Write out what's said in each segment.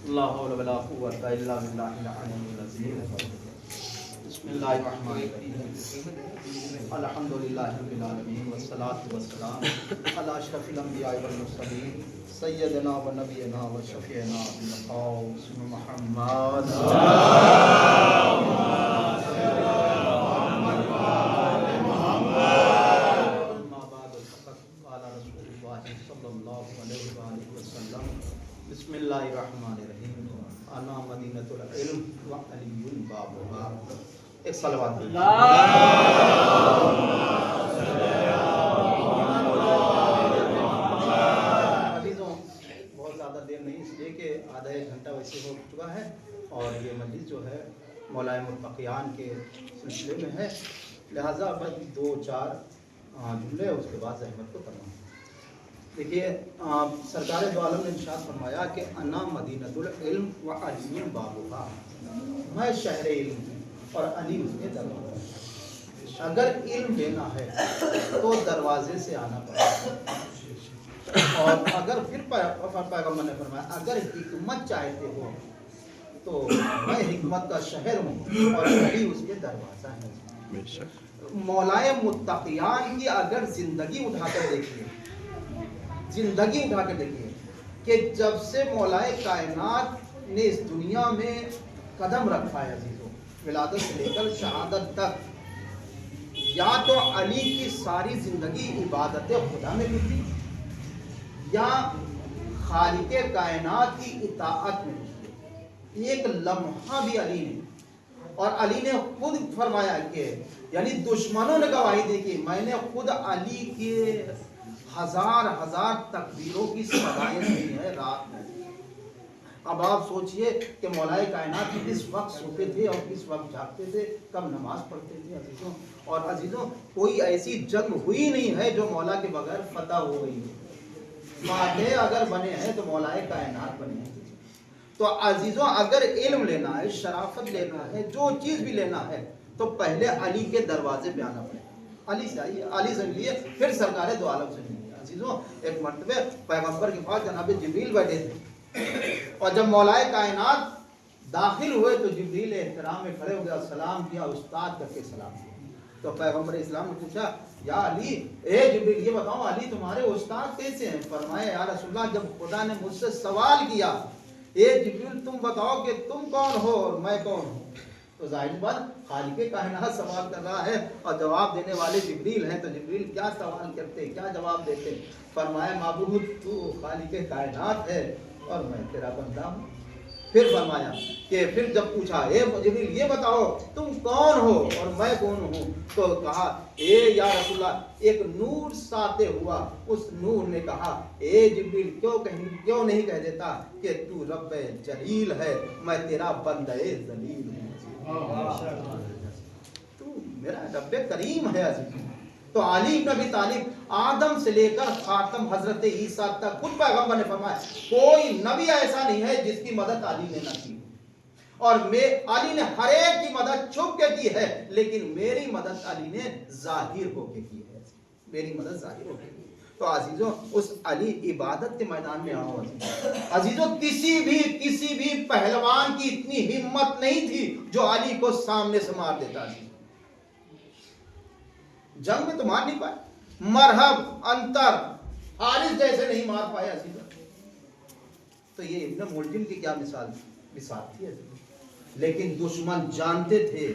لا حول ولا قوة إلا بالله العلي العظيم. بسم الله الرحمن الرحيم. الحمد لله رب العالمين والصلاة والسلام على أشرف الأنبياء والمرسلين سيدنا ونبينا وشفيعنا بالقول محمد. بسم اللہ الرحمن الرحیم. انا مدینۃ العلم وعلی بابھا. ایک صلوات عزیزوں، بہت زیادہ دیر نہیں، اس لیے کہ آدھا ایک گھنٹہ ویسے ہو چکا ہے اور یہ مجلس جو ہے مولائے متقیان کے سلسلے میں ہے، لہٰذا بس 2-4 جملے اس کے بعد زحمت کو کرنا. دیکھیے، سرکار دو عالم نے ارشاد فرمایا کہ انا مدینۃ العلم و علی بابھا. میں شہر علم ہوں اور علی اس کے دروازہ. اگر علم لینا ہے تو دروازے سے آنا پڑے گا، اور اگر پھر پیغمبر نے فرمایا اگر حکمت چاہتے ہو تو میں حکمت کا شہر ہوں اور علی اس کے دروازہ ہے. مولائے متقیان کی اگر زندگی اٹھا کر دیکھیے کہ جب سے مولائے کائنات نے اس دنیا میں قدم رکھا ہے عزیزوں، ولادت سے لے کر شہادت تک، یا تو علی کی ساری زندگی عبادت خدا میں گزری یا خالق کائنات کی اطاعت میں گزری. ایک لمحہ بھی علی نے، اور علی نے خود فرمایا کہ یعنی دشمنوں نے گواہی دی کہ میں نے خود علی کے ہزار تکبیروں کی سزائیں دی ہے رات میں. اب آپ سوچئے کہ مولائے کائنات کس وقت سوتے تھے اور کس وقت جاگتے تھے، کب نماز پڑھتے تھے عزیزوں. اور عزیزوں، کوئی ایسی جنگ ہوئی نہیں ہے جو مولا کے بغیر فتح ہو گئی ہے. فاتح اگر بنے ہیں تو مولائے کائنات بنے ہیں. تو عزیزوں، اگر علم لینا ہے، شرافت لینا ہے، جو چیز بھی لینا ہے تو پہلے علی کے دروازے پہ آنا پڑے گا. علی سے آئیے، علی سے ملیے، پھر سرکار دو عالم سے ملیے. عزیزوں، ایک مرتبہ پیغمبر کے پاس جناب جبریل بیٹھے تھے، اور جب مولائے کائنات داخل ہوئے تو جبریل احترام میں کھڑے ہو گیا، سلام کیا، استاد کر کے سلام کیا. تو پیغمبر اسلام نے پوچھا یا علی، اے جبریل یہ بتاؤ علی تمہارے استاد کیسے ہیں؟ فرمایا یا رسول اللہ، جب خدا نے مجھ سے سوال کیا اے جبریل تم بتاؤ کہ تم کون ہو اور میں کون ہوں، تو ظاہر بات خالق کائنات سوال کر رہا ہے اور جواب دینے والے جبریل ہیں. تو جبریل کیا سوال کرتے، کیا جواب دیتے؟ فرمایا معبود تو خالق کائنات ہے اور میں تیرا بندہ ہوں. پھر فرمایا کہ پھر جب پوچھا اے جبریل یہ بتاؤ تم کون ہو اور میں کون ہوں، تو کہا اے یا رسول اللہ ایک نور ساتے ہوا. اس نور نے کہا اے جبریل کیوں نہیں کہہ دیتا کہ تو رب جلیل ہے، میں تیرا بندہ ذلیل ہوں. تو میرا رب کریم ہے عزیز. تو علی بن ابی طالب آدم سے لے کر خاتم حضرت عیسیٰ تک، خود پیغمبر نے فرمایا کوئی نبی ایسا نہیں ہے جس کی مدد علی نے نہ کی، اور علی نے ہر ایک کی مدد چھپ کے کی ہے، لیکن میری مدد علی نے ظاہر ہو کے کی ہے. میری مدد ظاہر ہو کے کی. تو عزیزوں، اس علی عبادت کے میدان میں آؤ. عزیزوں، کسی بھی پہلوان کی اتنی ہمت نہیں تھی جو علی کو سامنے سے مار دیتا. جنگ میں تو مار نہیں پائے، مرہب انتر حارث جیسے نہیں مار پائے عزیزوں. تو یہ ابن ملجم کی کیا مثال تھی عزیزوں. لیکن دشمن جانتے تھے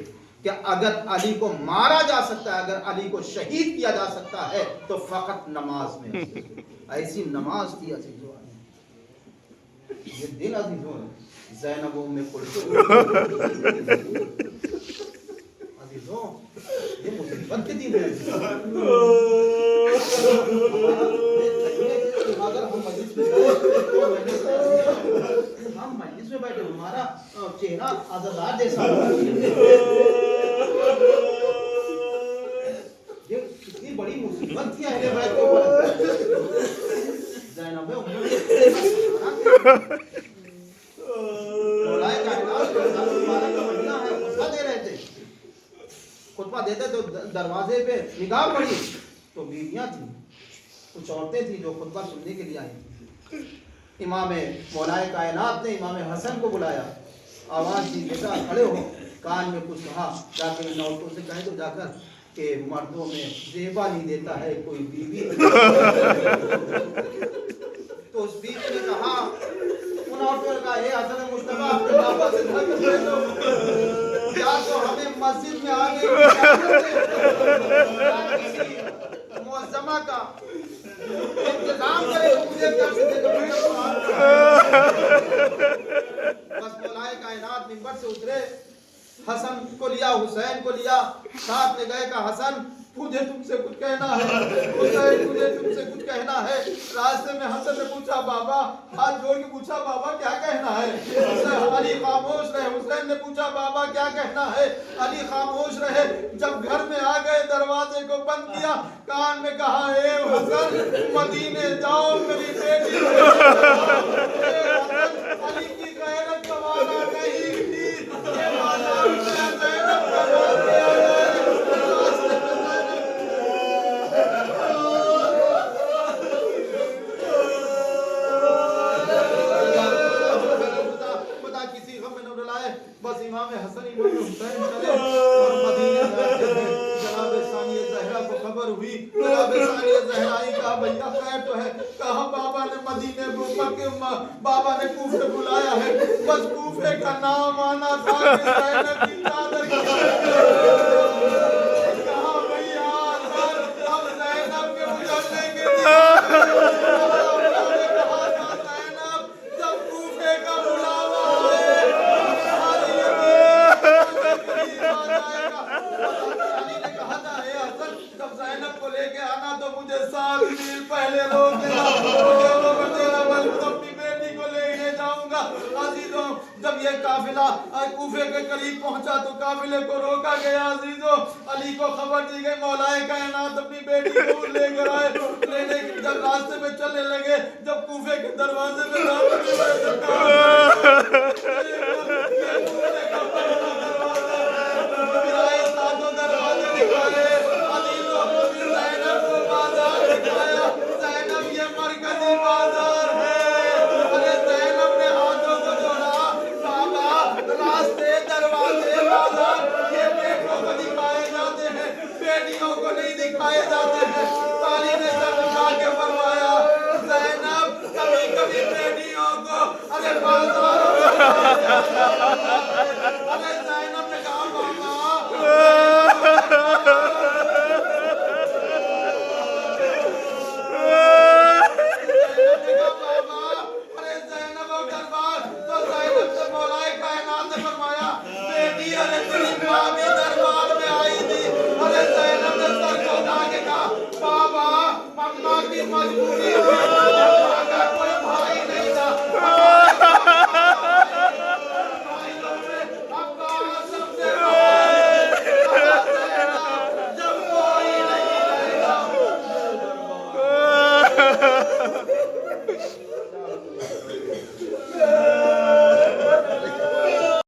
کہ اگر علی کو مارا جا سکتا ہے، اگر علی کو شہید کیا جا سکتا ہے تو فقط نماز میں. ایسی نماز تھی عزیزوں. یہ دن عزیزوں زینب ام کلثوم عزیزوں، یہ مصیبت کے دن ہے. اگر ہم مجلس میں بیٹھے ہمارا چہرہ عزادار جیسا یہ کتنی بڑی مصیبت تھی اہل بیت کے اوپر. زینب خطبہ دیتے تو دروازے پہ نگاہ پڑی تو بیویاں تھیں، کچھ عورتیں تھیں جو خطبہ سننے کے لیے آئی تھیں. امام مولائے کائنات نے امام حسن کو بلایا، آواز دی بیٹا کھڑے ہو، کان میں کچھ کہا، جا کے ان عورتوں سے کہہ دو جا کر کہ مردوں میں زیبا نہیں دیتا ہے کوئی بیوی۔ تو اس بیچ نے کہا، ان عورتوں نے کہا اے حسن مصطفیٰ اپنے بابا سے جا کر کہہ دو یا تو ہمیں مسجد میں آگے یا کسی معظمہ کا انتظام کرے تو مجھے درس دے دو۔ بس مولائے کائنات منبر سے اترے، حسن کو لیا حسین کو لیا، ساتھ میں گئے کہ حسن مجھے تم سے کچھ کہنا ہے، حسین مجھے تم سے کچھ کہنا ہے۔ راستے میں حسن نے پوچھا بابا، ہاتھ جوڑ کے پوچھا بابا کیا کہنا ہے؟ علی خاموش رہے۔ حسین نے پوچھا بابا کیا کہنا ہے؟ علی خاموش رہے۔ جب گھر میں آ گئے دروازے کو بند کیا، کان میں کہا اے حسن مدینے جاؤ میری بیٹی کو لے جاؤ۔ اے حسن علی کی غیرت گوارا نہیں تھی، یہ بازار میں زینب کا نام لیا جائے۔ بس امام حسن امام حسین چلے اور مدینے جاتے ہیں۔ جناب ثانی زہرا کو خبر ہوئی، جناب ثانی زہرا ہی کہا بھیا خیر تو ہے، کہا بابا نے مدینے بابا نے کوفے بلایا ہے، بس کوفے کا نام آنا تھا کہ زینب کی چادر کہا بھیا اب زینب کے مجھے کے سال میل پہلے روک دینا، مجھے وہ بچینا بلکہ اپنی بیٹی کو لے جاؤں گا۔ عزیزوں جب یہ قافلہ کوفے کے قریب پہنچا تو قافلے کو روکا گیا۔ عزیزوں علی کو خبر دی گئی، مولائے کائنات اپنی بیٹی کو لے کر آئے۔ لینے جب راستے میں چلنے لگے، جب کوفے کے دروازے میں داخل ہوئے دکھائے جاتے ہیں۔ تعلیم نے سب اٹھا کے فرمایا زینب کبھی کبھی بیٹیوں کو ارے بازاروں ارے زینب نے کہا ماما ارے زینب اور دربار تو زینب سے مولائے کائنات نے فرمایا بیٹی ارے تیری ماں بھی